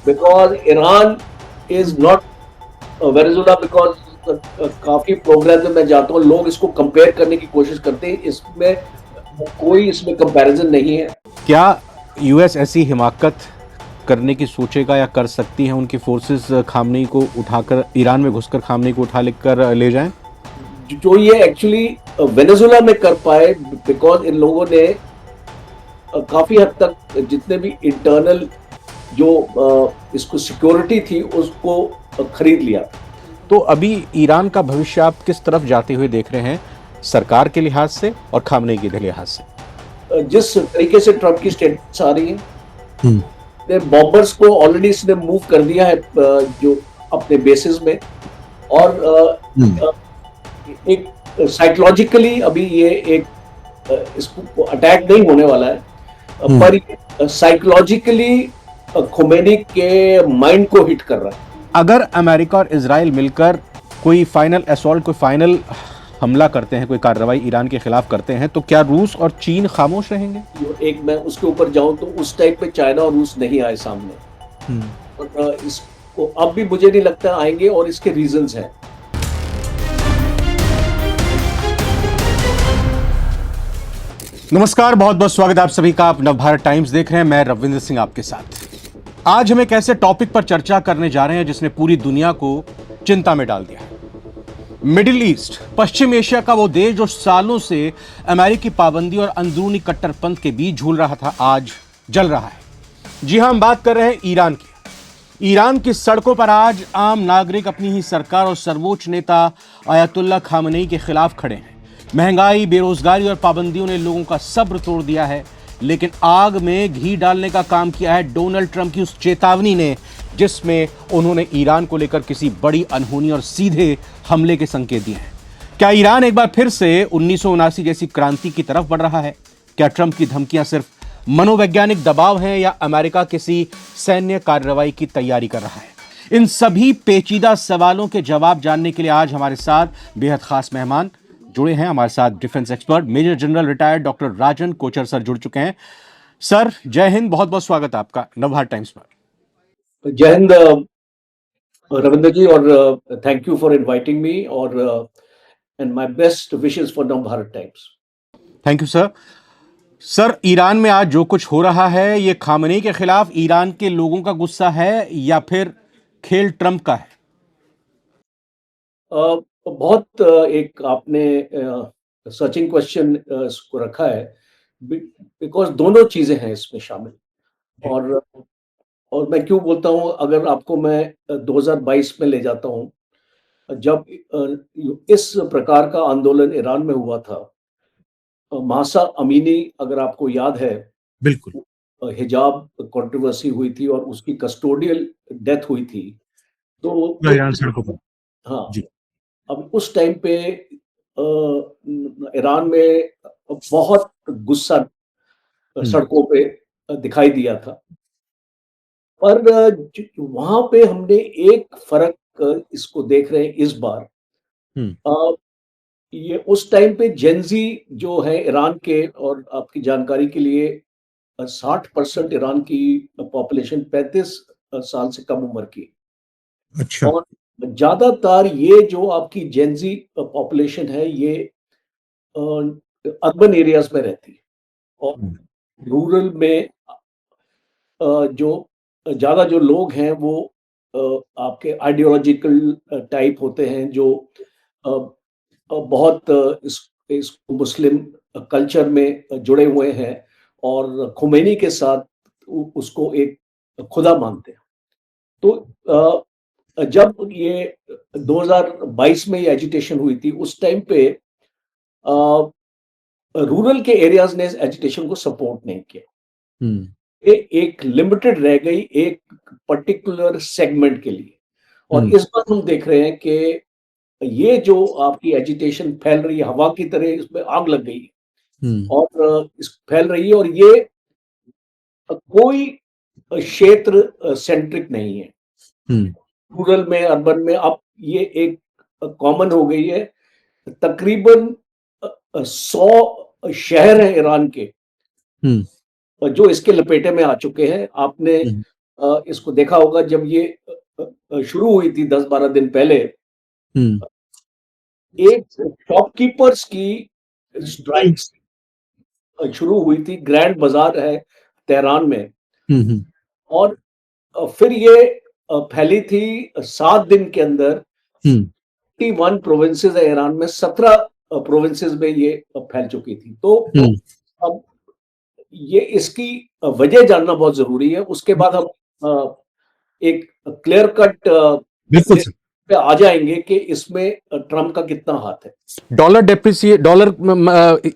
because Iran is not Venezuela because काफी programme में मैं जाता हूँ, लोग इसको कंपेयर करने की कोशिश करते हैं, इसमें कोई इसमें कंपैरिजन नहीं है। क्या यूएस ऐसी हिमाकत करने की सोचेगा या कर सकती है उनकी फोर्सेस खामनेई को उठाकर ईरान में घुसकर खामनेई को उठा लेकर ले जाएं? जो ये एक्चुअली वेनेजुला में कर पाए बिकॉज इन लोगों ने काफी हद तक जितने भी इंटरनल जो इसको सिक्योरिटी थी उसको खरीद लिया। तो अभी ईरान का भविष्य आप किस तरफ जाते हुए देख रहे हैं, सरकार के लिहाज से और खामनेई के लिहाज से? जिस तरीके से ट्रम्प की स्टेटमेंट्स आ रही हैं, बॉम्बर्स को ऑलरेडी इसने मूव कर दिया है जो अपने बेसिस में, और एक साइकोलॉजिकली अभी ये एक इसको अटैक नहीं होने वाला है, पर साइकोलॉजिकली खुमैनी के माइंड को हिट कर रहा है। अगर अमेरिका और इजराइल मिलकर कोई फाइनल असॉल्ट, कोई फाइनल हमला करते हैं, कोई कार्रवाई ईरान के खिलाफ करते हैं, तो क्या रूस और चीन खामोश रहेंगे? एक मैं उसके ऊपर जाऊं तो उस टाइम पे चाइना और रूस नहीं आए सामने, और इसको अब भी मुझे नहीं लगता आएंगे, और इसके रीजंस हैं। नमस्कार, बहुत बहुत स्वागत है आप सभी का। आप नवभारत टाइम्स देख रहे हैं, मैं रविंद्र सिंह आपके साथ। आज हम एक ऐसे टॉपिक पर चर्चा करने जा रहे हैं जिसने पूरी दुनिया को चिंता में डाल दिया है। मिडिल ईस्ट, पश्चिम एशिया का वो देश जो सालों से अमेरिकी पाबंदी और अंदरूनी कट्टरपंथ के बीच झूल रहा था, आज जल रहा है। जी हां, हम बात कर रहे हैं ईरान की। ईरान की सड़कों पर आज आम नागरिक अपनी ही सरकार और सर्वोच्च नेता आयतुल्लाह खामनेई के खिलाफ खड़े हैं। महंगाई, बेरोजगारी और पाबंदियों ने लोगों का सब्र तोड़ दिया है, लेकिन आग में घी डालने का काम किया है डोनाल्ड ट्रंप की उस चेतावनी ने, जिसमें उन्होंने ईरान को लेकर किसी बड़ी अनहोनी और सीधे हमले के संकेत दिए हैं। क्या ईरान एक बार फिर से 1979 जैसी क्रांति की तरफ बढ़ रहा है? क्या ट्रंप की धमकियां सिर्फ मनोवैज्ञानिक दबाव हैं या अमेरिका किसी सैन्य कार्रवाई की तैयारी कर रहा है? इन सभी पेचीदा सवालों के जवाब जानने के लिए आज हमारे साथ बेहद खास मेहमान जुड़े हैं। हमारे साथ defence expert major general retired doctor Rajan Kochar sir जुड़ चुके हैं। सर, जय हिंद, बहुत बहुत स्वागत है आपका नवभारत टाइम्स पर। जय हिंद रविंद्र जी, और thank you for inviting me, और and my best wishes for Navbharat Times. Thank you sir. Sir, Iran में आज जो कुछ हो रहा है, ये खामनेई के खिलाफ ईरान के लोगों का गुस्सा है या फिर खेल ट्रंप का है? बहुत एक आपने सर्चिंग क्वेश्चन इसको रखा है, बिकॉज दोनों चीजें हैं इसमें शामिल। और मैं क्यों बोलता हूं, अगर आपको मैं 2022 में ले जाता हूं, जब इस प्रकार का आंदोलन ईरान में हुआ था, मासा अमीनी, अगर आपको याद है, बिल्कुल। हिजाब कंट्रोवर्सी हुई थी और उसकी कस्टोडियल डेथ हुई थी। तो ईरान सड़कों पर। हाँ, जी। अब उस टाइम पे ईरान में बहुत गुस्सा सड़कों पे दिखाई दिया था, पर वहां पे हमने एक फर्क इसको देख रहे हैं इस बार। अ, ये उस टाइम पे जेंजी जो है ईरान के, और आपकी जानकारी के लिए 60% ईरान की पॉपुलेशन 35 साल से कम उम्र की, अच्छा। और ज्यादातर ये जो आपकी जेंजी पॉपुलेशन है, ये अर्बन एरियाज में रहती है, और रूरल में जो ज्यादा जो लोग हैं वो आपके आइडियोलॉजिकल टाइप होते हैं, जो अ, बहुत इस मुस्लिम कल्चर में जुड़े हुए हैं, और खुमैनी के साथ उसको एक खुदा मानते हैं। तो जब ये 2022 में ये एजिटेशन हुई थी, उस टाइम पे रूरल के एरियाज ने इस एजिटेशन को सपोर्ट नहीं किया। ये एक लिमिटेड रह गई एक पर्टिकुलर सेगमेंट के लिए, और इस बार हम देख रहे हैं कि ये जो आपकी एजिटेशन फैल रही है, हवा की तरह इसमें आग लग गई है, और इस फैल रही है, और ये कोई क्षेत्र सेंट्रिक नहीं है, रूरल में अर्बन में। अब ये एक कॉमन हो गई है। तकरीबन 100 शहर हैं ईरान के जो इसके लपेटे में आ चुके हैं। आपने इसको देखा होगा जब ये शुरू हुई थी 10-12 दिन पहले, एक शॉपकीपर्स की स्ट्राइक्स शुरू हुई थी। ग्रैंड बाजार है तेहरान में, और फिर ये फैली थी 7 दिन के अंदर। 51 प्रोविंसेस है ईरान में, 17 प्रोविंसेस में ये फैल चुकी थी। तो अब ये इसकी वजह जानना बहुत जरूरी है। उसके बाद हम एक क्लियर कट बिल्कुल सर पे आ जाएंगे कि इसमें ट्रम्प का कितना हाथ है। डॉलर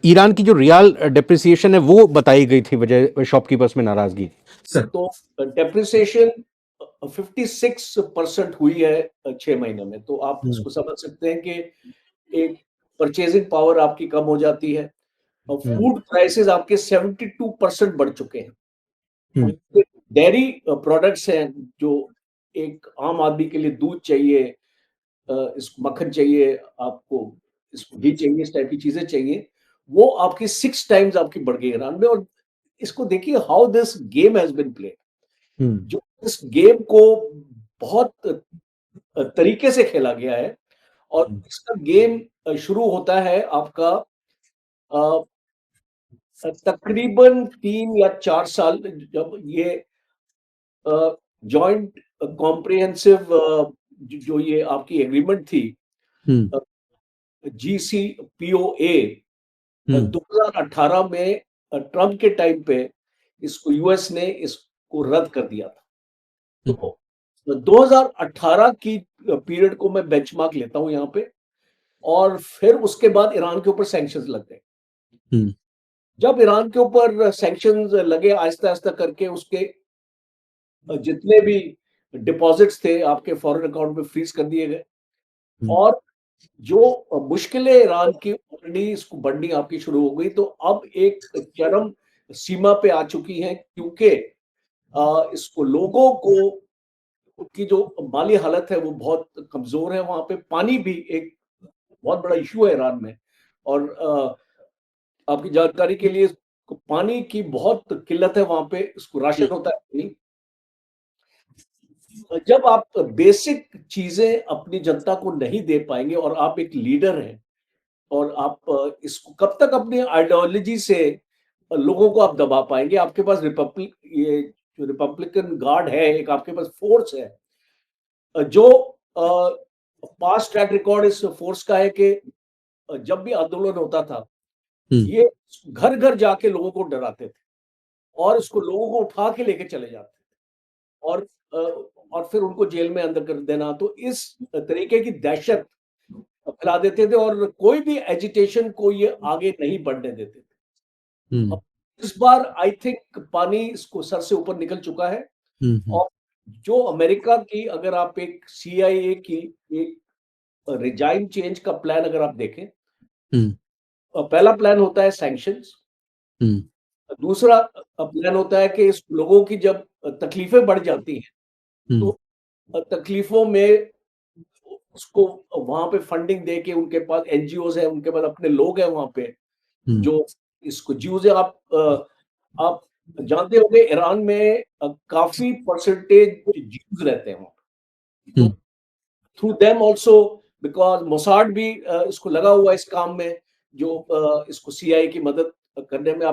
ईरान की जो रियाल डेप्रिसिएशन है वो बताई गई थी वजह शॉपकीपर्स में नाराजगी सर। तो डेप्रिसिएशन 56% हुई है 6 महीने में। तो आप इसको समझ सकते हैं कि एक परचेजिंग पावर आपकी कम हो जाती है। फूड प्राइसेस आपके 72% बढ़ चुके हैं। डेयरी प्रोडक्ट्स हैं जो एक आम आदमी के लिए, दूध चाहिए, इसको मक्खन चाहिए, आपको इसको घी चाहिए, इस टाइप की चीजें चाहिए, वो आपकी 6 टाइम्स आपकी बढ़ गई ईरान में। और इसको देखिए how this game has been played. जो इस गेम को बहुत तरीके से खेला गया है, और इसका गेम शुरू होता है आपका तकरीबन 3 या 4 साल जब ये जॉइंट कॉम्प्रिहेंसिव जो ये आपकी एग्रीमेंट थी, GCPOA, 2018 में ट्रम्प के टाइम पे इसको यूएस ने इसको रद्द कर दिया था। तो 2018 की पीरियड को मैं बेंचमार्क लेता हूं यहाँ पे, और फिर उसके बाद ईरान के ऊपर सैंक्शंस लग गए। जब ईरान के ऊपर सैंक्शंस लगे, आहिस्ता आहिस्ता करके उसके जितने भी डिपॉजिट्स थे आपके फॉरेन अकाउंट में फ्रीज कर दिए गए, और जो मुश्किलें ईरान की ऑलरेडी इसको बढ़नी आपकी शुरू हो गई। तो अब एक चरम सीमा पे आ चुकी है, क्योंकि इसको लोगों को की जो माली हालत है वो बहुत कमजोर है। वहां पे पानी भी एक बहुत बड़ा इशू है ईरान में, और आपकी जानकारी के लिए पानी की बहुत किल्लत है वहां पे, इसको राशन होता है नहीं। जब आप बेसिक चीजें अपनी जनता को नहीं दे पाएंगे, और आप एक लीडर हैं, और आप इसको कब तक अपनी आइडियोलॉजी से लोगों को आप दबा पाएंगे? आपके पास ये जो रिपब्लिकन गार्ड है, एक आपके पास फोर्स है जो पास्ट ट्रैक रिकॉर्ड इस फोर्स का है कि जब भी आंदोलन होता था, ये घर घर जाके लोगों को डराते थे, और इसको लोगों को उठा के लेके चले जाते थे, और फिर उनको जेल में अंदर कर देना। तो इस तरीके की दहशत फैला देते थे, और कोई भी एजिटेशन को ये आगे नहीं बढ़ने देते थे। अब इस बार आई थिंक पानी इसको सर से ऊपर निकल चुका है। और जो अमेरिका की, अगर आप एक CIA की एक रिजाइम चेंज का प्लान अगर आप देखें, पहला प्लान होता है सैंक्शंस, दूसरा प्लान होता है कि इस लोगों की जब तकलीफें बढ़ जाती हैं, तो तकलीफों में उसको वहां पे फंडिंग दे के, उनके पास NGOs है, उनके पास अपने लोग हैं वहां पे जो इसको ज्यूज है। आप जानते होंगे ईरान में काफी परसेंटेज ज्यूज रहते हैं वहां पे। तो थ्रू देम ऑल्सो, बिकॉज मोसाड भी इसको लगा हुआ है इस काम में, जो इसको CIA की मदद करने में।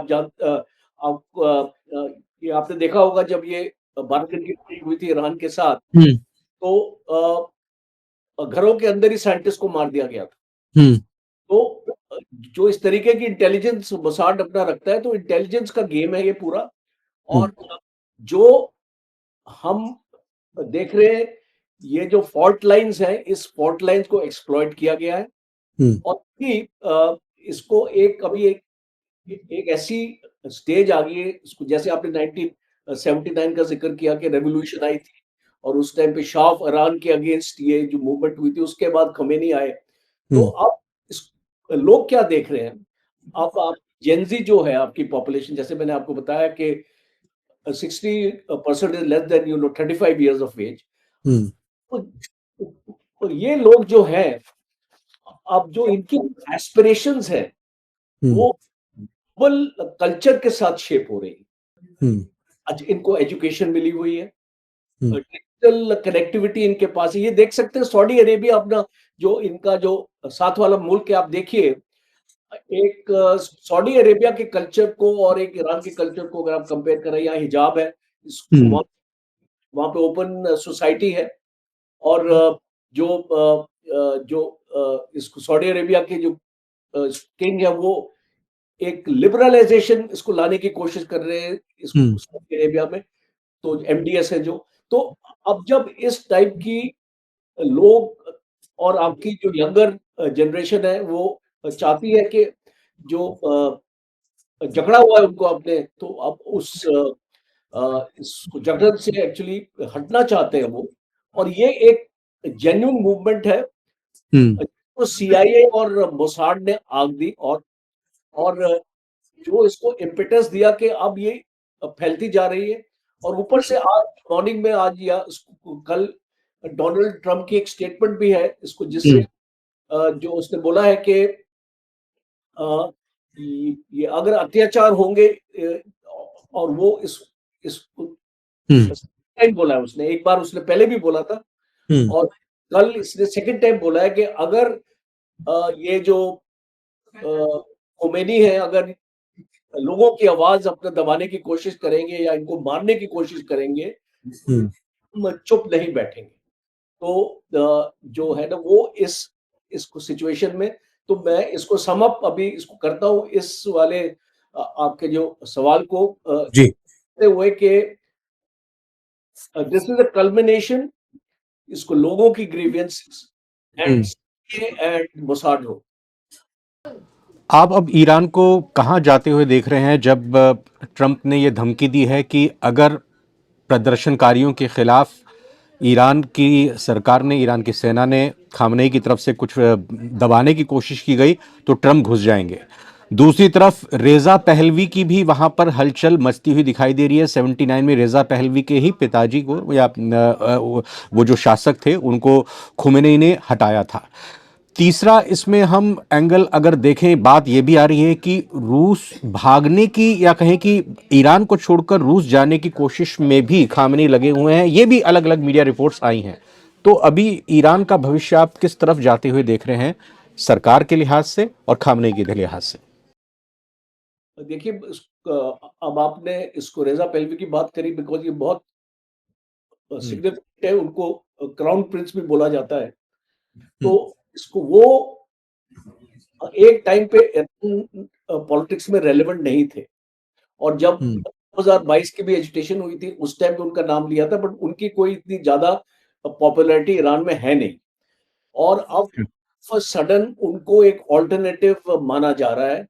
ये आपने देखा होगा जब ये बार्गेन की मीटिंग हुई थी ईरान के साथ, तो घरों के अंदर ही साइंटिस्ट को मार दिया गया था। तो जो इस तरीके की इंटेलिजेंस मोसाड अपना रखता है, तो इंटेलिजेंस का गेम है ये पूरा। और जो हम देख रहे हैं, ये जो फॉल्ट लाइंस हैं, इस फॉल्ट लाइंस को एक्सप्लॉइट किया गया है, और इसको एक ऐसी स्टेज आ गई है इसको, जैसे आपने 1979 का जिक्र किया कि रेवोल्यूशन आई थी, और उस टाइम पे शाह ऑफ ईरान के अगेंस्ट ये जो मूवमेंट हुई थी, उसके बाद खमेनी आए। तो अब लोग क्या देख रहे हैं, आप जेनजी जो है आपकी पॉपुलेशन, जैसे मैंने आपको बताया कि 60% is less than 35 years of age. तो ये लोग जो है, अब जो इनकी एस्पिरेशंस है, वो ग्लोबल कल्चर के साथ शेप हो रही है। आज इनको एजुकेशन मिली हुई है, डिजिटल कनेक्टिविटी इनके पास है। ये देख सकते हैं सऊदी अरेबिया अपना जो इनका जो साथ वाला मुल्क है, आप देखिए एक सऊदी अरेबिया के कल्चर को और एक ईरान के कल्चर को अगर आप कंपेयर करें, यहाँ हिजाब है, वहाँ वहाँ पे ओपन सोसाइटी है और इसको सऊदी अरेबिया के जो किंग है वो एक लिबरलाइजेशन इसको लाने की कोशिश कर रहे हैं इसको सऊदी अरेबिया में, तो एमडीएस है जो। तो अब जब इस टाइप की लोग और आपकी जो यंगर जनरेशन है वो चाहती है कि जो झगड़ा हुआ है उनको अपने, तो अब इस झगड़न से एक्चुअली हटना चाहते हैं वो, और ये एक जेन्युइन मूवमेंट है। तो सीआईए और मोसाड ने आग दी और जो इसको इम्पेटस दिया कि अब ये फैलती जा रही है। और ऊपर से आज मॉर्निंग में आज या कल डोनाल्ड ट्रंप की एक स्टेटमेंट भी है इसको, जिससे जो उसने बोला है कि ये अगर अत्याचार होंगे और वो इसको टाइम बोला है उसने, एक बार उसने पहले भी बोला था और कल इसने सेकंड टाइम बोला है कि अगर ये जो खोमेनी है अगर लोगों की आवाज अपने दबाने की कोशिश करेंगे या इनको मारने की कोशिश करेंगे, हम चुप नहीं बैठेंगे। तो जो है ना वो इसको सिचुएशन में, तो मैं इसको सम अप अभी इसको करता हूँ इस वाले आपके जो सवाल को जी हुए कि दिस इज अ कल्मिनेशन, इसको लोगों की ग्रीवियंसेस एंड मोसाड हो। आप अब ईरान को कहां जाते हुए देख रहे हैं जब ट्रंप ने यह धमकी दी है कि अगर प्रदर्शनकारियों के खिलाफ ईरान की सरकार ने, ईरान की सेना ने खामनेई की तरफ से कुछ दबाने की कोशिश की गई तो ट्रंप घुस जाएंगे। दूसरी तरफ रेजा पहलवी की भी वहां पर हलचल मचती हुई दिखाई दे रही है। 79 में रेजा पहलवी के ही पिताजी को या वो जो शासक थे उनको खुमेनी ने हटाया था। तीसरा इसमें हम एंगल अगर देखें, बात यह भी आ रही है कि रूस भागने की या कहें कि ईरान को छोड़कर रूस जाने की कोशिश में भी खामनेई लगे हुए हैं। ये भी अलग अलग मीडिया रिपोर्ट्स आई हैं। तो अभी ईरान का भविष्य आप किस तरफ जाते हुए देख रहे हैं, सरकार के लिहाज से और खामनेई के लिहाज से? देखिए अब आपने इसको रेजा पहलवी की बात करी बिकॉज ये बहुत सिग्निफिकेंट है, उनको क्राउन प्रिंस भी बोला जाता है। तो इसको वो एक टाइम पे पॉलिटिक्स में रेलेवेंट नहीं थे और जब 2022 की भी एजिटेशन हुई थी उस टाइम पे उनका नाम लिया था, बट उनकी कोई इतनी ज्यादा पॉपुलैरिटी ईरान में है नहीं। और अब सडन उनको एक ऑल्टरनेटिव माना जा रहा है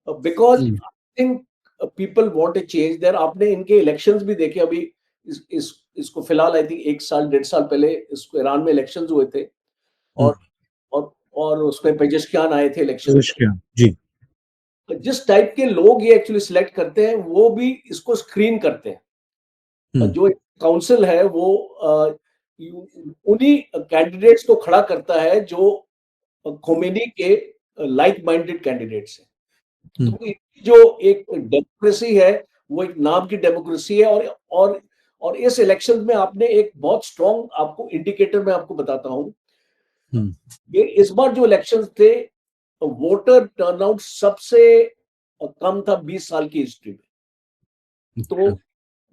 because I think people want a change their. आपने इनके इलेक्शंस भी देखे अभी इसको फिलहाल आई थिंक 1 साल 1.5 साल पहले इसको ईरान में इलेक्शंस हुए थे और और उसमें पेजेशकियान आए थे इलेक्शन। जी जिस टाइप के लोग ये एक्चुअली सिलेक्ट करते हैं वो भी इसको स्क्रीन करते हैं। जो काउंसिल है वो उन्हीं कैंडिडेट्स को खड़ा करता है जो खोमेनी के लाइक माइंडेड कैंडिडेट्स हैं। तो जो एक डेमोक्रेसी है वो एक नाम की डेमोक्रेसी है और इस इलेक्शन में आपने एक बहुत स्ट्रॉन्ग आपको इंडिकेटर मैं आपको बताता हूं। ये इस बार जो इलेक्शंस थे वोटर टर्नआउट सबसे कम था 20 साल की हिस्ट्री में। तो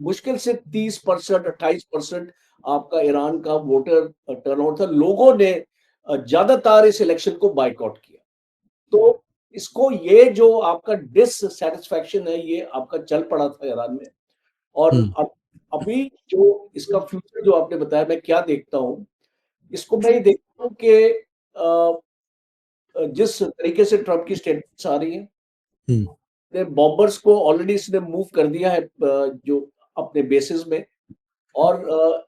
मुश्किल से 30% 28% आपका ईरान का वोटर टर्नआउट था। लोगों ने ज्यादातर इस इलेक्शन को बायकॉट किया। तो इसको ये जो आपका डिससैटिस्फैक्शन है ये आपका चल पड़ा था ईरान में। और अभी जो इसका फ्यूचर जो आपने बताया मैं क्या देखता हूं, इसको मैं ये देखता हूं कि जिस तरीके से ट्रंप की स्टेटमेंट्स आ रही हैं, बॉम्बर्स को ऑलरेडी इसने मूव कर दिया है जो अपने बेसिस में, और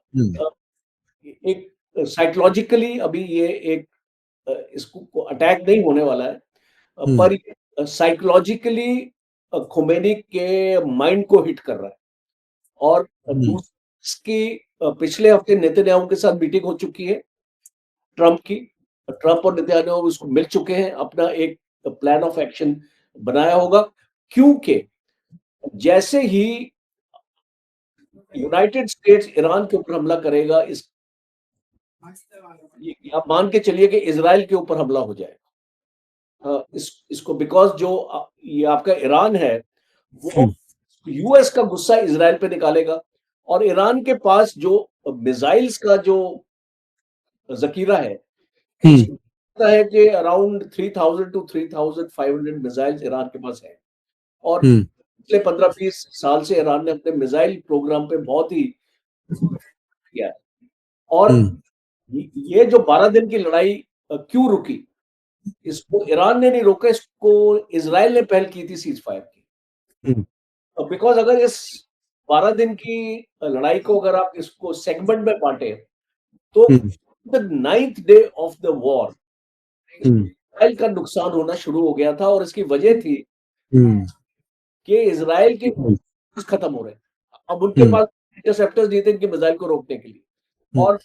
एक साइकोलॉजिकली अभी ये एक इसको अटैक नहीं होने वाला है, पर साइकोलॉजिकली खुमैनी के माइंड को हिट कर रहा है। और दूसरी पिछले हफ्ते नेतन्याहू के साथ मीटिंग हो चुकी है ट्रंप और नेतन्याहू उसको मिल चुके हैं, अपना एक प्लान ऑफ एक्शन बनाया होगा। क्योंकि जैसे ही यूनाइटेड स्टेट्स ईरान के ऊपर हमला करेगा, इस ये आप मान के चलिए कि इज़राइल के ऊपर हमला हो जाएगा। इसको बिकॉज़ जो ये आपका ईरान है, वो यूएस का गुस्सा इज़राइल पे निकालेगा और ईरान के पास जो मिसाइल्स का जो ज़खीरा है, लगता है कि अराउंड 3000 टू 3500 मिसाइल्स ईरान के पास है और पिछले 15-20 साल से ईरान ने अपने मिसाइल प्रोग्राम पे बहुत ही किया है और ये जो 12 दिन की लड़ाई क्यों रुकी? इसको ईरान ने नहीं रोका, इसको इज़राइल ने पहल की थी सीज़ फायर की। बिकॉज़ अगर इस 12 दिन की लड़ाई को अगर आप इसको सेगमेंट में बाँटे, तो the 9th day of the war Israel का नुकसान होना शुरू हो गया था और इसकी वजह थी कि इज़राइल के खत्म हो रहे हैं। अब उनके पास इंटरसेप्टर्स नहीं थे इनके मिसाइल को रोकने के लिए और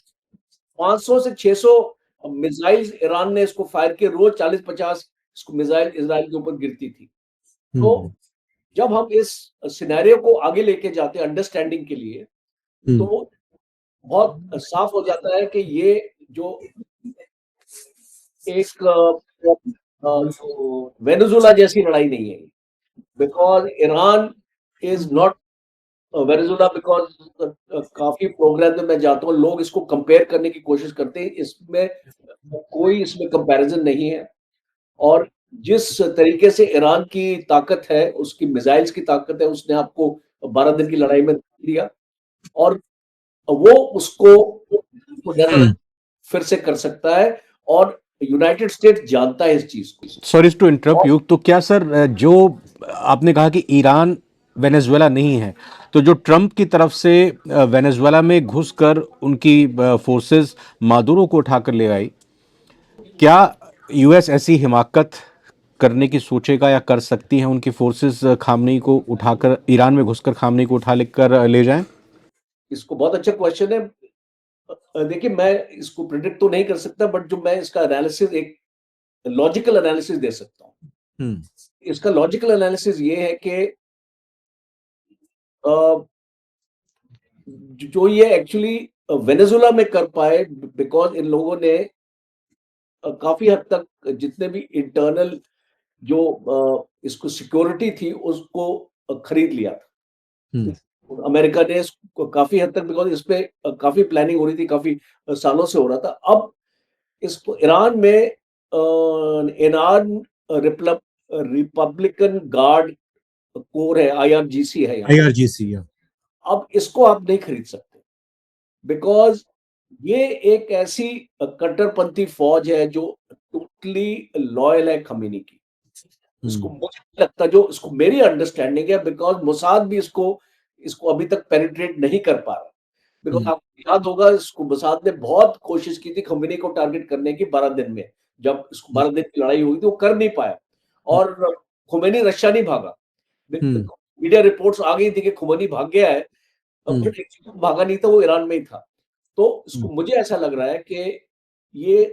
500 से 600 मिसाइल्स ईरान ने इसको फायर किए, रोज 40-50 इसको मिसाइल इज़राइल के ऊपर गिरती थी। तो जब हम इस सिनेरियो को आगे लेके जाते हैं अंडरस्टैंडिंग के लिए, तो बहुत साफ हो जाता है कि ये जो एक वेनेजुला जैसी लड़ाई नहीं है, because Iran is not Venezuela because काफ़ी प्रोग्राम में मैं जाता हूँ, लोग इसको कंपेयर करने की कोशिश करते हैं, इसमें कोई इसमें कंपैरिज़न नहीं है और जिस तरीके से ईरान की ताकत है, उसकी मिसाइल्स की ताकत है, उसने आपको 12 दिन की लड़ाई में दिया और वो उसको फिर से कर सकता है और यूनाइटेड स्टेट्स जानता है इस चीज को। सॉरी टू इंटरप्ट यू, तो क्या सर जो आपने कहा कि ईरान वेनेजुएला नहीं है, तो जो ट्रंप की तरफ से वेनेजुएला में घुसकर उनकी फोर्सेस मादुरो को उठाकर ले आई, क्या यूएस ऐसी हिमाकत करने की सोचेगा या कर सकती है उनकी फोर्सेस खामनेई को उठाकर ईरान में घुसकर खामनेई को उठा लेकर ले जाएं? इसको बहुत अच्छा क्वेश्चन है। देखिए मैं इसको प्रिडिक्ट तो नहीं कर सकता, बट जो मैं इसका एनालिसिस एक लॉजिकल एनालिसिस दे सकता हूँ। इसका लॉजिकल एनालिसिस ये है कि जो ये एक्चुअली वेनेजुला में कर पाए बिकॉज इन लोगों ने काफी हद तक जितने भी इंटरनल जो इसको सिक्योरिटी थी उसको खरीद लिया था। अमेरिका ने इसको काफी हद तक बिकॉज इस पे काफी प्लानिंग हो रही थी, काफी सालों से हो रहा था। अब इसको ईरान में ईरान रिपब्लिकन गार्ड कोर है, आईआरजीसी है यहाँ। आईआरजीसी अब इसको आप नहीं खरीद सकते बिकॉज ये एक ऐसी कट्टरपंथी फौज है जो टोटली लॉयल है खमीनी की। इसको मुझे नहीं लगता, जो इसको मेरी अंडरस्टैंडिंग है, बिकॉज मोसाद भी इसको इसको अभी तक पेनिट्रेट नहीं कर पा रहा। बिकॉज आपको याद होगा इसको मोसाद ने बहुत कोशिश की थी खमीनी को टारगेट करने की 12 दिन में, जब इसको 12 दिन की लड़ाई हुई थी वो कर नहीं पाया और खुमैनी रशिया नहीं भागा। मीडिया रिपोर्ट्स आ गई थी कि खुमैनी भाग गया है, बट भागा नहीं था, वो ईरान में ही था। तो इसको मुझे ऐसा लग रहा है कि ये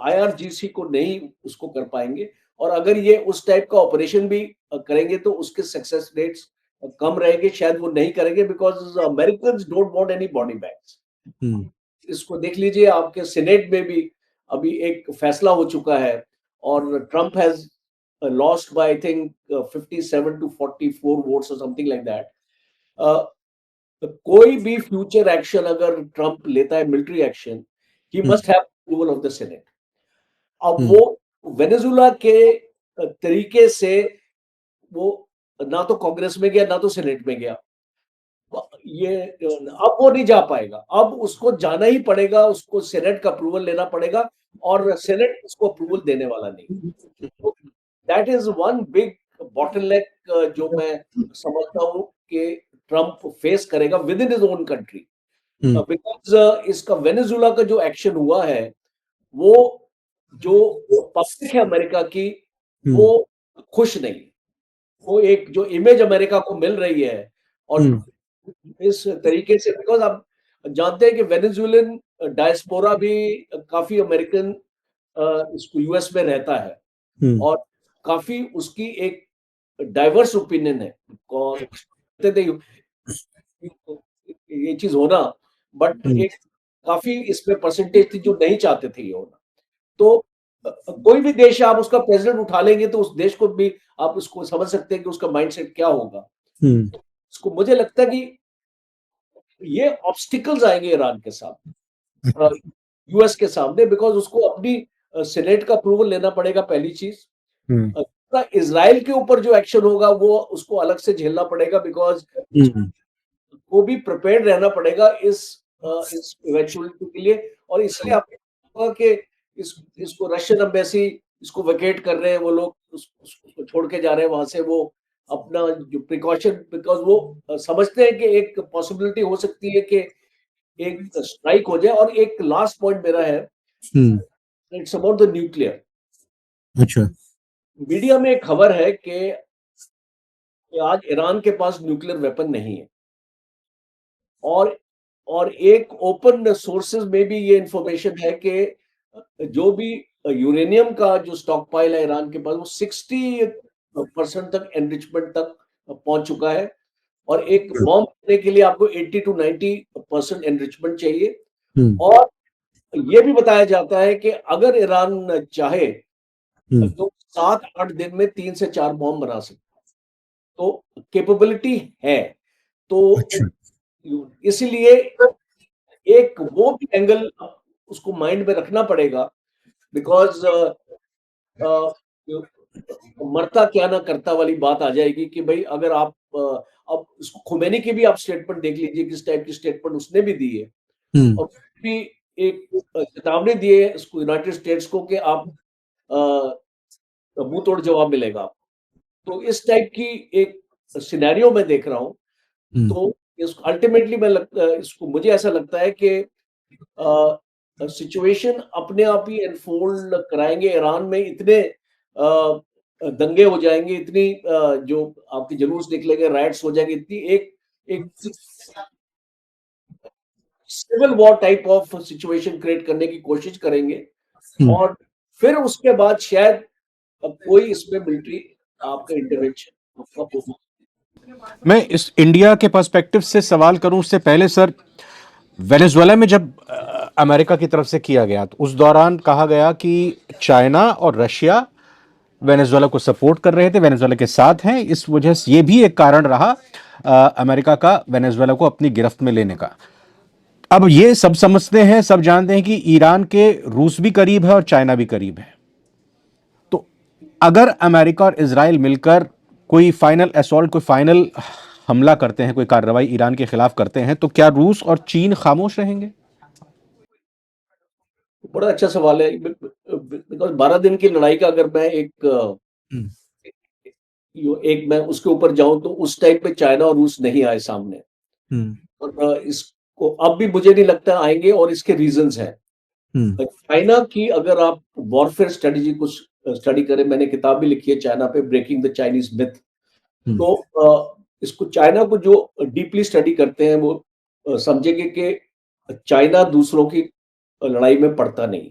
आईआरजीसी को नहीं उसको कर पाएंगे और अगर ये उस टाइप का ऑपरेशन भी करेंगे तो उसके सक्सेस रेट्स कम रहेंगे, शायद वो नहीं करेंगे because Americans don't want any body bags. इसको देख लीजिए, आपके सीनेट में भी अभी एक फैसला हो चुका है और Trump has lost by I think 57 to 44 votes और समथिंग लाइक दैट। कोई भी फ्यूचर एक्शन अगर ट्रंप लेता है, military action, he must have approval of the senate. अब वो वेनेजुला के तरीके से वो ना तो कांग्रेस में गया ना तो सेनेट में गया, ये अब वो नहीं जा पाएगा। अब उसको जाना ही पड़ेगा, उसको सेनेट का अप्रूवल लेना पड़ेगा और सेनेट उसको अप्रूवल देने वाला नहीं। That is one big bottleneck जो मैं समझता हूँ कि ट्रंप फेस करेगा with in his own country, because इसका वेनेजुला का जो एक्शन हुआ है, वो जो पब्लिक है अमेरिका की वो खुश नहीं। वो एक जो इमेज अमेरिका को मिल रही है और इस तरीके से, बिकॉज आप जानते हैं कि वेनेजुएलन डायस्पोरा भी काफी अमेरिकन इसको यूएस में रहता है और काफी उसकी एक डाइवर्स ओपिनियन है। ये चीज होना, बट एक काफी इसमें परसेंटेज थी जो नहीं चाहते थे ये होना। तो कोई भी देश आप उसका प्रेसिडेंट उठा लेंगे तो उस देश को भी आप उसको समझ सकते हैं कि उसका माइंडसेट क्या होगा। उसको मुझे लगता है कि ये ऑब्स्टिकल्स आएंगे ईरान के सामने, यूएस के सामने, बिकॉज उसको अपनी सेनेट का अप्रूवल लेना पड़ेगा पहली चीज। इजराइल के ऊपर जो एक्शन होगा वो उसको अलग से झेलना पड़ेगा, बिकॉज को भी प्रिपेयर्ड रहना पड़ेगा इस इवेंचुअलिटी के लिए। और इसलिए आपने कहा कि इसको रशियन एम्बेसी इसको वेकेट कर रहे हैं वो लोग, उसको छोड़ के जा रहे हैं वहां से, वो अपना जो प्रिकॉशन, बिकॉज वो समझते हैं कि एक पॉसिबिलिटी हो सकती है कि एक स्ट्राइक हो जाए। और एक लास्ट पॉइंट मेरा है, इट्स अबाउट द न्यूक्लियर। अच्छा। मीडिया में एक खबर है कि आज ईरान के पास न्यूक्लियर वेपन नहीं है, और एक ओपन सोर्सेज में भी ये इंफॉर्मेशन है कि जो भी यूरेनियम का जो स्टॉक पाइल है ईरान के पास, वो 60% तक एनरिचमेंट तक पहुंच चुका है। और एक बॉम्ब बनने के लिए आपको 80 to 90% एनरिचमेंट चाहिए। और ये भी बताया जाता है कि अगर ईरान चाहे तो 7-8 दिन में 3 से 4 बॉम्ब बना सकता, तो कैपेबिलिटी है। तो इसीलिए एक वो भी एंगल उसको माइंड में रखना पड़ेगा, बिकॉज मरता क्या ना करता वाली बात आ जाएगी कि भाई अगर आप अब उसको खुमैनी की भी आप स्टेटमेंट देख लीजिए, किस टाइप की स्टेटमेंट उसने भी दी है। और भी एक चेतावनी दी है उसको, यूनाइटेड स्टेट्स को, कि आप मुंह तोड़ जवाब मिलेगा। तो इस टाइप की एक सिनेरियो में देख रहा हूं। तो इसको अल्टीमेटली इसको मुझे ऐसा लगता है कि सिचुएशन अपने आप ही एनफोल्ड कराएंगे। ईरान में इतने दंगे हो जाएंगे, इतनी जो आपके जुलूस निकलेंगे, राइट्स हो जाएंगे, इतनी एक civil war type of situation create करने की कोशिश करेंगे। और फिर उसके बाद शायद कोई इसमें मिलिट्री आपका इंटरवेंशन होगा। मैं इस इंडिया के पर्सपेक्टिव से सवाल करूं उससे पहले सर, वेनेजुएला में जब अमेरिका की तरफ से किया गया तो उस दौरान कहा गया कि चाइना और रशिया वेनेजुएला को सपोर्ट कर रहे थे, वेनेजुएला के साथ हैं, इस वजह से ये भी एक कारण रहा अमेरिका का वेनेजुएला को अपनी गिरफ्त में लेने का। अब ये सब समझते हैं, सब जानते हैं कि ईरान के रूस भी करीब है और चाइना भी करीब है। तो अगर अमेरिका और इजराइल मिलकर कोई फाइनल असॉल्ट, कोई फाइनल हमला करते हैं, कोई कार्रवाई ईरान के खिलाफ करते हैं, तो क्या रूस और चीन खामोश रहेंगे? बड़ा अच्छा सवाल है, बिकॉज 12 दिन की लड़ाई का अगर मैं एक मैं उसके ऊपर जाऊं, तो उस टाइम पे चाइना और रूस नहीं आए सामने। और इसको अब भी मुझे नहीं लगता आएंगे, और इसके रीजंस हैं। चाइना की अगर आप वॉरफेयर स्ट्रेटेजी को स्टडी करें, मैंने किताब भी लिखी है चाइना पे, ब्रेकिंग द चाइनीज मिथ। तो इसको चाइना को जो डीपली स्टडी करते हैं वो समझेंगे कि चाइना दूसरों की लड़ाई में पड़ता नहीं।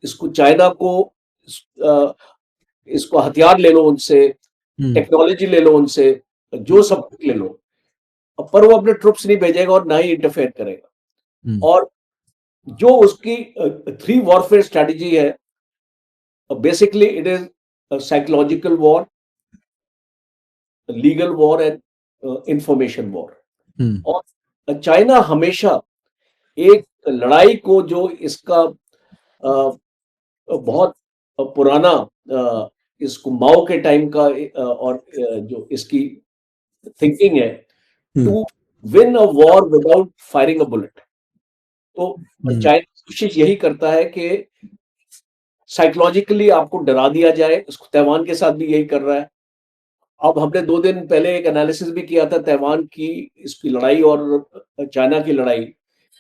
इसको चाइना को इसको हथियार ले लो उनसे, टेक्नोलॉजी ले लो उनसे, जो सब कुछ ले लो, पर वो अपने ट्रुप्स नहीं भेजेगा और ना ही इंटरफेयर करेगा। और जो उसकी 3 वॉरफेयर स्ट्रेटेजी है, basically it is psychological war, legal war and information war. और चाइना हमेशा एक लड़ाई को, जो इसका बहुत पुराना इसको माओ के टाइम का और जो इसकी थिंकिंग है, to win a war without firing a bullet. तो चाइना कोशिश यही करता है कि साइकोलॉजिकली आपको डरा दिया जाए। इसको तैवान के साथ भी यही कर रहा है। अब हमने 2 दिन पहले एक एनालिसिस भी किया था तैवान की, इसकी लड़ाई और चाइना की लड़ाई।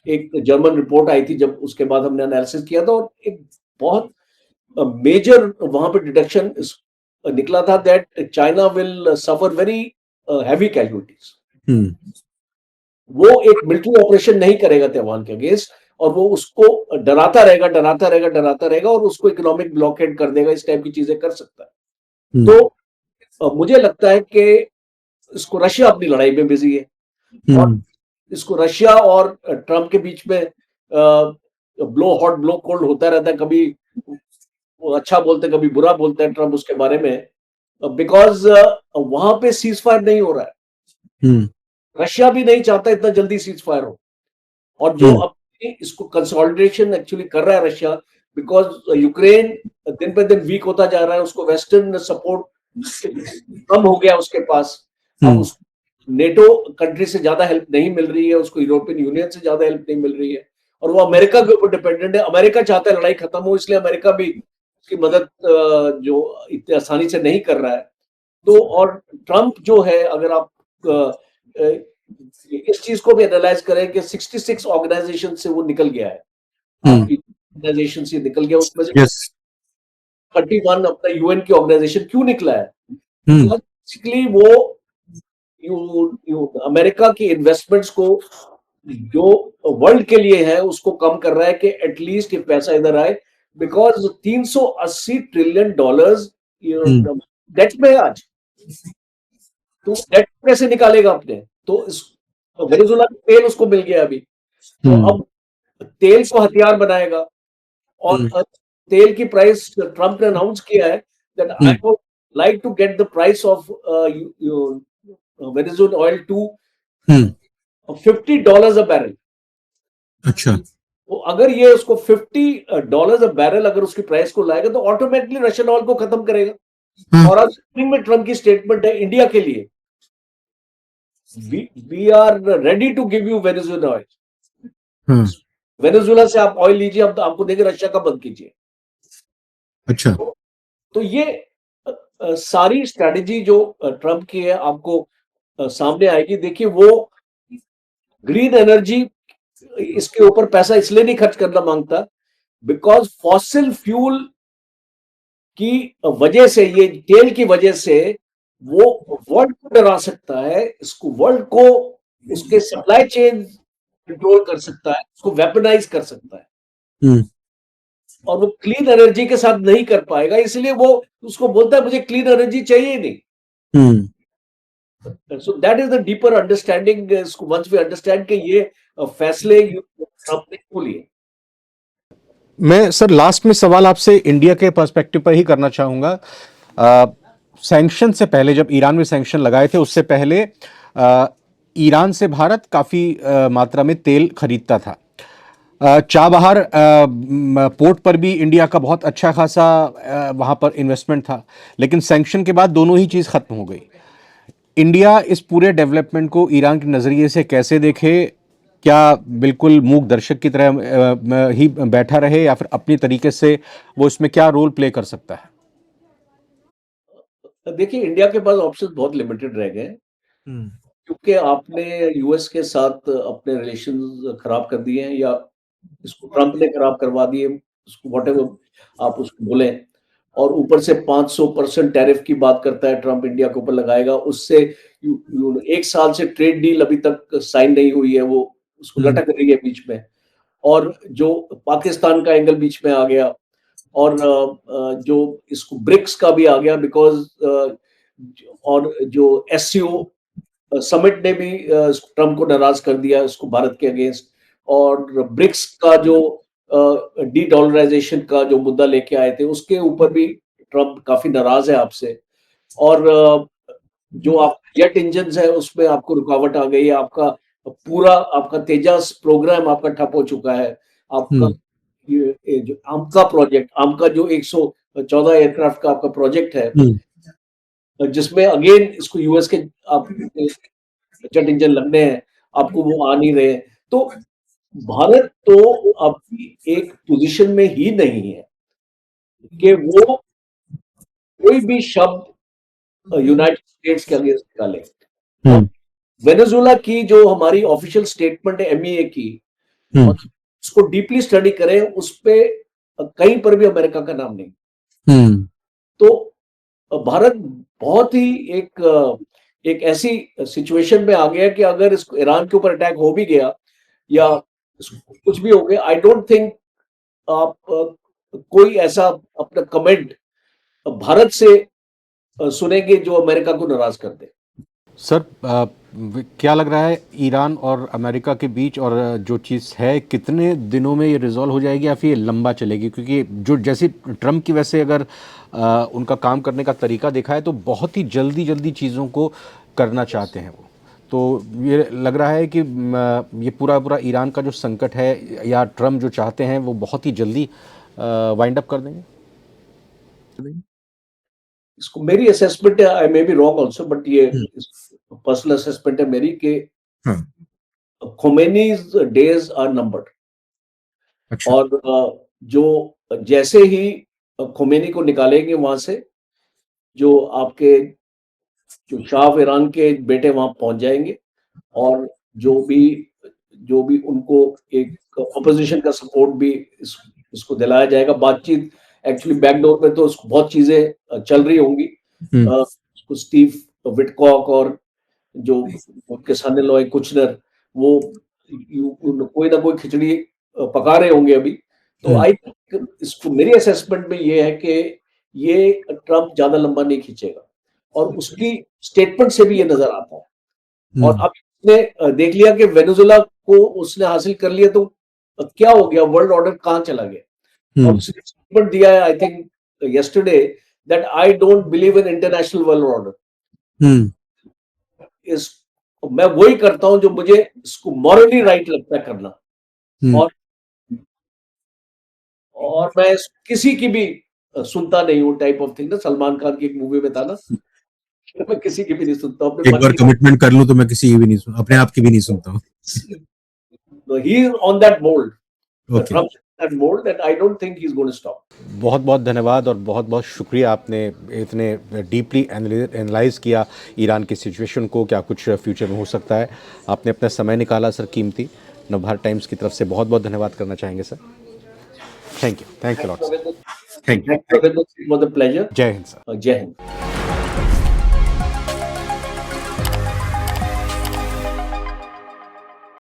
एक जर्मन रिपोर्ट आई थी, जब उसके बाद हमने एनालिसिस किया था, और एक बहुत मेजर वहां पे डिडक्शन निकला था that China will suffer very heavy casualties. वो एक मिलिट्री ऑपरेशन नहीं करेगा तैवान के अगेंस्ट, और वो उसको डराता रहेगा, डराता रहेगा, डराता रहेगा, और उसको इकोनॉमिक ब्लॉकेड कर देगा। इस टाइप की चीजें कर सकता है। तो मुझे लगता है कि इसको रशिया अपनी लड़ाई में बिजी है, और इसको रशिया और ट्रम्प के बीच में ब्लो हॉट ब्लो कोल्ड होता रहता है, कभी वो अच्छा बोलते हैं, कभी बुरा बोलते हैं ट्रम्प उसके बारे में, बिकॉज वहां पे सीज फायर नहीं हो रहा है। रशिया भी नहीं चाहता इतना जल्दी सीज फायर हो, और जो अपनी इसको कंसोलिडेशन एक्चुअली कर रहा है रशिया, बिकॉज यूक्रेन दिन पे दिन वीक होता जा रहा है, उसको वेस्टर्न सपोर्ट कम हो गया उसके पास, अब उस नेटो कंट्री से ज्यादा हेल्प नहीं मिल रही है, उसको यूरोपियन यूनियन से ज्यादा हेल्प नहीं मिल रही है, और वो अमेरिका के ऊपर डिपेंडेंट है। अमेरिका चाहता है लड़ाई खत्म हो, इसलिए अमेरिका भी उसकी मदद जो इतनी आसानी से नहीं कर रहा है। तो और ट्रम्प जो है, अगर आप इस चीज को भी एनालाइज करें कि 66 ऑर्गेनाइजेशन से वो निकल गया है, आपकी ऑर्गेनाइजेशन से निकल गया, उसमें से 31 अपना यूएन की ऑर्गेनाइजेशन क्यों निकला है? बेसिकली वो अमेरिका की इन्वेस्टमेंट्स को जो वर्ल्ड के लिए है उसको कम कर रहा है कि एटलीस्ट ये पैसा इधर आए, बिकॉज 380 ट्रिलियन डॉलर्स डेट में है आज, तो डेट कैसे निकालेगा अपने? तो वेनेजुएला का तेल उसको मिल गया अभी, तो अब तेल को हथियार बनाएगा, और तेल की प्राइस ट्रम्प ने अनाउंस किया है that I would like to get the price of Venezuelan oil to $50 a barrel. अच्छा, तो अगर ये उसको $50 अ बैरल अगर उसकी प्राइस को लाएगा, तो ऑटोमेटिकली रशियन ऑयल को खत्म करेगा। और आज में ट्रम्प की स्टेटमेंट है इंडिया के लिए, we are ready to give you Venezuelan oil, Venezuela से आप ऑयल लीजिए, हम तो आपको देंगे, रशिया का बंद कीजिए। अच्छा, तो ये सारी स्ट्रेटेजी जो ट्रम्प की है आपको सामने आएगी। देखिए, वो ग्रीन एनर्जी इसके ऊपर पैसा इसलिए नहीं खर्च करना मांगता, बिकॉज फॉसिल फ्यूल की वजह से, ये तेल की वजह से वो वर्ल्ड को डरा सकता है, इसको वर्ल्ड को उसके सप्लाई चेन कंट्रोल कर सकता है, उसको वेपनाइज कर सकता है, और वो क्लीन एनर्जी के साथ नहीं कर पाएगा, इसलिए वो उसको बोलता है मुझे क्लीन एनर्जी चाहिए ही नहीं। So that is the deeper understanding, once we understand कि ये फैसले आपने क्यों लिए। मैं सर लास्ट में सवाल आपसे इंडिया के पर्सपेक्टिव पर ही करना चाहूंगा। सैंक्शन से पहले, जब ईरान में सैंक्शन लगाए थे, उससे पहले ईरान से भारत काफी मात्रा में तेल खरीदता था। चाबहार पोर्ट पर भी इंडिया का बहुत अच्छा खासा वहां पर इन्वेस्टमेंट था, लेकिन सैंक्शन के बाद दोनों ही चीज खत्म हो गई। इंडिया इस पूरे डेवलपमेंट को ईरान के नजरिए से कैसे देखे? क्या बिल्कुल मूक दर्शक की तरह ही बैठा रहे, या फिर अपनी तरीके से वो इसमें क्या रोल प्ले कर सकता है? देखिए, इंडिया के पास ऑप्शन बहुत लिमिटेड रह गए, क्योंकि आपने यूएस के साथ अपने रिलेशन खराब कर दिए हैं, या इसको ट्रम्प ने खराब करवा दिए, उसको व्हाटएवर आप उसको बोले, और ऊपर से 500% टैरिफ की बात करता है ट्रम्प, इंडिया के ऊपर लगाएगा। उससे 1 साल से ट्रेड डील अभी तक साइन नहीं हुई है, वो उसको लटक रही है बीच में, और जो पाकिस्तान का एंगल बीच में आ गया, और जो इसको ब्रिक्स का भी आ गया, बिकॉज और जो एससीओ समिट ने भी ट्रम्प को नाराज कर दिया, उसको भारत के अगेंस्ट, और ब्रिक्स का जो डी डॉलराइजेशन का जो मुद्दा लेके आए थे, उसके ऊपर भी ट्रम्प काफी नाराज है आपसे। और जो आप जेट इंजन है उसमें आपको रुकावट आ गई है, आपका पूरा आपका तेजस प्रोग्राम आपका ठप हो चुका है, आपका ये जो आमका जो 114 एयरक्राफ्ट का आपका प्रोजेक्ट है, जिसमें अगेन इसको यूएस के आप जेट इंजन लगने हैं, आपको वो आ नहीं रहे। तो भारत तो अभी एक पोजीशन में ही नहीं है कि वो कोई भी शब्द यूनाइटेड स्टेट्स के अगेंस्ट निकाले। वेनेजुएला की जो हमारी ऑफिशियल स्टेटमेंट है एमईए की, उसको डीपली स्टडी करें, उस पे कहीं पर भी अमेरिका का नाम नहीं। तो भारत बहुत ही एक ऐसी सिचुएशन में आ गया कि अगर इसको ईरान के ऊपर अटैक हो भी गया या कुछ भी हो गया, आई डोंट थिंक आप कोई ऐसा अपना कमेंट भारत से सुनेंगे जो अमेरिका को नाराज कर दे। सर, क्या लग रहा है ईरान और अमेरिका के बीच और जो चीज़ है कितने दिनों में ये रिजॉल्व हो जाएगी या फिर ये लंबा चलेगी? क्योंकि जो जैसे ट्रम्प की वैसे अगर उनका काम करने का तरीका देखा है तो बहुत ही जल्दी जल्दी चीज़ों को करना चाहते हैं वो। तो ये लग रहा है कि ये पूरा पूरा ईरान का जो संकट है या ट्रम्प जो चाहते हैं वो बहुत ही जल्दी वाइंड अप कर देंगे। इसको मेरी असेसमेंट है, I may be wrong also, but ये पर्सनल असेसमेंट है मेरी कि खोमेनीज डेज आर नंबर्ड। अच्छा। और जो जैसे ही खोमेनी को निकालेंगे वहां से, जो आपके जो शाह ऑफ ईरान के बेटे वहां पहुंच जाएंगे और जो भी उनको एक ऑपोजिशन का सपोर्ट भी इसको दिलाया जाएगा। बातचीत एक्चुअली बैकडोर पे तो बहुत चीजें चल रही होंगी। स्टीव विटकॉक और जो उनके सन इन लॉ कुचनर, वो कोई ना कोई खिचड़ी पका रहे होंगे अभी। तो आई थिंक इसको मेरी असेसमेंट में ये है कि ये ट्रम्प ज्यादा लंबा नहीं खींचेगा और उसकी स्टेटमेंट से भी ये नजर आता है। और अब उसने देख लिया कि वेनेजुएला को उसने हासिल कर लिया, तो क्या हो गया, वर्ल्ड ऑर्डर कहां चला गया। और उसने स्टेटमेंट दिया है I think yesterday that I don't believe in international world order. इस मैं वही करता हूं जो मुझे इसको मॉरली राइट लगता है करना। और मैं किसी की भी सुनता नहीं हूं, टाइप ऑफ थिंग ना। सलमान खान की एक मूवी में था ना, मैं किसी की भी नहीं सुनता हूं। एक बार कमिटमेंट कर लूं तो मैं किसी की भी नहीं सुन, अपने आप की भी नहीं सुनता हूं। He is on that mold. Okay. Trump is on that mold, and I don't think he's going to stop. बहुत बहुत धन्यवाद और बहुत बहुत शुक्रिया, आपने इतने डीपली एनालाइज किया ईरान की सिचुएशन को, क्या कुछ फ्यूचर में हो सकता है। आपने अपना समय निकाला सर, कीमती। नवभारत टाइम्स की तरफ से बहुत बहुत धन्यवाद करना चाहेंगे sir. Thank you lot. Thank you. It was a pleasure. जय हिंद सर। जय हिंद।